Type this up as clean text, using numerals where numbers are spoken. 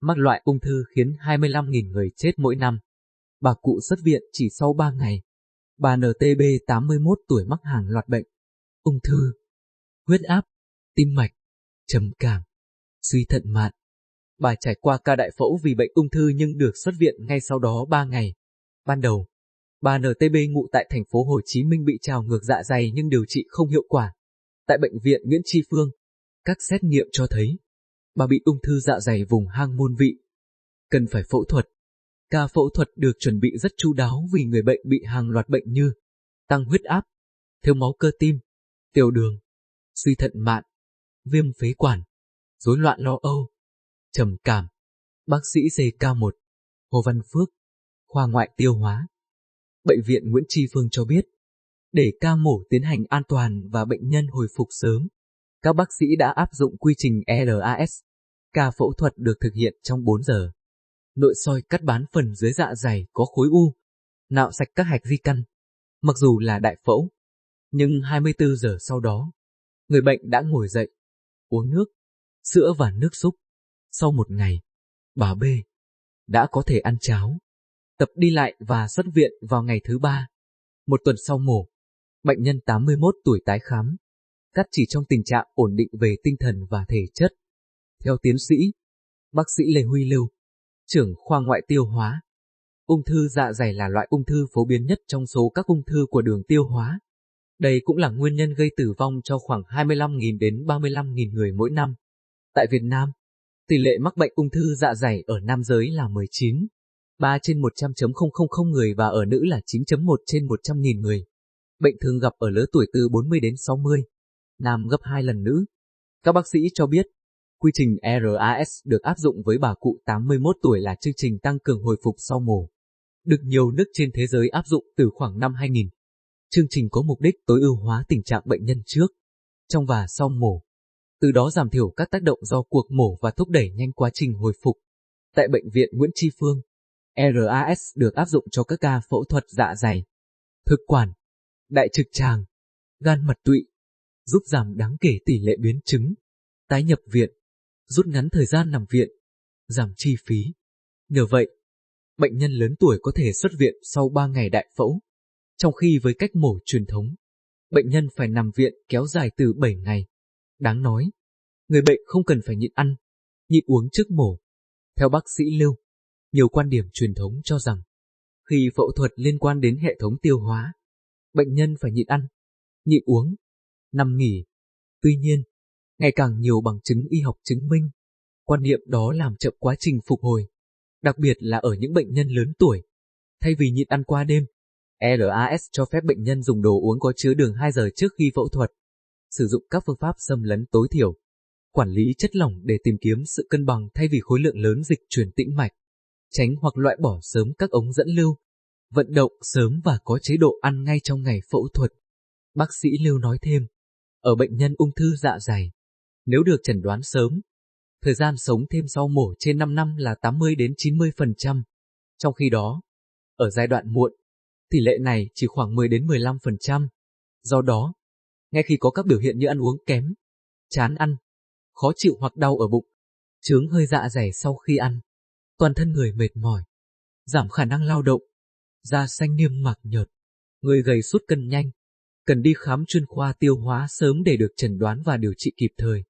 mắc loại ung thư khiến 25.000 người chết mỗi năm. Bà cụ xuất viện chỉ sau 3 ngày. Bà NTB 81 tuổi mắc hàng loạt bệnh: ung thư, huyết áp, tim mạch, trầm cảm, suy thận mạn. Bà trải qua ca đại phẫu vì bệnh ung thư nhưng được xuất viện ngay sau đó 3 ngày. Ban đầu, bà NTB ngụ tại thành phố Hồ Chí Minh bị trào ngược dạ dày nhưng điều trị không hiệu quả. Tại bệnh viện Nguyễn Tri Phương, các xét nghiệm cho thấy bà bị ung thư dạ dày vùng hang môn vị, cần phải phẫu thuật. Ca phẫu thuật được chuẩn bị rất chu đáo vì người bệnh bị hàng loạt bệnh như tăng huyết áp, thiếu máu cơ tim, tiểu đường, suy thận mạn, viêm phế quản, rối loạn lo âu, trầm cảm. Bác sĩ CK1 Hồ Văn Phước, khoa ngoại tiêu hóa, Bệnh viện Nguyễn Tri Phương cho biết, để ca mổ tiến hành an toàn và bệnh nhân hồi phục sớm, các bác sĩ đã áp dụng quy trình RAS. Ca phẫu thuật được thực hiện trong 4 giờ. Nội soi cắt bán phần dưới dạ dày có khối u, nạo sạch các hạch di căn. Mặc dù là đại phẫu, nhưng 24 giờ sau đó, người bệnh đã ngồi dậy, uống nước, sữa và nước súp. Sau một ngày, bà B đã có thể ăn cháo, tập đi lại và xuất viện vào ngày thứ 3. Một tuần sau mổ, bệnh nhân 81 tuổi tái khám, cắt chỉ trong tình trạng ổn định về tinh thần và thể chất. Theo tiến sĩ, bác sĩ Lê Huy Lưu, trưởng khoa ngoại tiêu hóa, ung thư dạ dày là loại ung thư phổ biến nhất trong số các ung thư của đường tiêu hóa. Đây cũng là nguyên nhân gây tử vong cho khoảng 25.000 đến 35.000 người mỗi năm. Tại Việt Nam, tỷ lệ mắc bệnh ung thư dạ dày ở nam giới là 19,3 trên 100,000 người và ở nữ là 9,1 trên 100.000 người. Bệnh thường gặp ở lứa tuổi từ 40 đến 60, nam gấp 2 lần nữ. Các bác sĩ cho biết, quy trình RAS được áp dụng với bà cụ 81 tuổi là chương trình tăng cường hồi phục sau mổ, được nhiều nước trên thế giới áp dụng từ khoảng năm 2000. Chương trình có mục đích tối ưu hóa tình trạng bệnh nhân trước, trong và sau mổ, từ đó giảm thiểu các tác động do cuộc mổ và thúc đẩy nhanh quá trình hồi phục. Tại Bệnh viện Nguyễn Tri Phương, RAS được áp dụng cho các ca phẫu thuật dạ dày, thực quản, đại trực tràng, gan mật tụy, giúp giảm đáng kể tỷ lệ biến chứng, tái nhập viện, rút ngắn thời gian nằm viện, giảm chi phí. Nhờ vậy, bệnh nhân lớn tuổi có thể xuất viện sau 3 ngày đại phẫu, trong khi với cách mổ truyền thống, bệnh nhân phải nằm viện kéo dài từ 7 ngày. Đáng nói, người bệnh không cần phải nhịn ăn, nhịn uống trước mổ. Theo bác sĩ Lưu, nhiều quan điểm truyền thống cho rằng, khi phẫu thuật liên quan đến hệ thống tiêu hóa, bệnh nhân phải nhịn ăn, nhịn uống, nằm nghỉ. Tuy nhiên, ngày càng nhiều bằng chứng y học chứng minh, quan niệm đó làm chậm quá trình phục hồi, đặc biệt là ở những bệnh nhân lớn tuổi. Thay vì nhịn ăn qua đêm, RAS cho phép bệnh nhân dùng đồ uống có chứa đường 2 giờ trước khi phẫu thuật, sử dụng các phương pháp xâm lấn tối thiểu, quản lý chất lỏng để tìm kiếm sự cân bằng thay vì khối lượng lớn dịch truyền tĩnh mạch, tránh hoặc loại bỏ sớm các ống dẫn lưu, vận động sớm và có chế độ ăn ngay trong ngày phẫu thuật. Bác sĩ Lưu nói thêm, ở bệnh nhân ung thư dạ dày, nếu được chẩn đoán sớm, thời gian sống thêm sau mổ trên 5 năm là 80 đến 90%. Trong khi đó, ở giai đoạn muộn, tỷ lệ này chỉ khoảng 10 đến 15%. Do đó, ngay khi có các biểu hiện như ăn uống kém, chán ăn, khó chịu hoặc đau ở bụng, chướng hơi dạ dày sau khi ăn, toàn thân người mệt mỏi, giảm khả năng lao động, da xanh niêm mạc nhợt, người gầy sút cân nhanh, cần đi khám chuyên khoa tiêu hóa sớm để được chẩn đoán và điều trị kịp thời.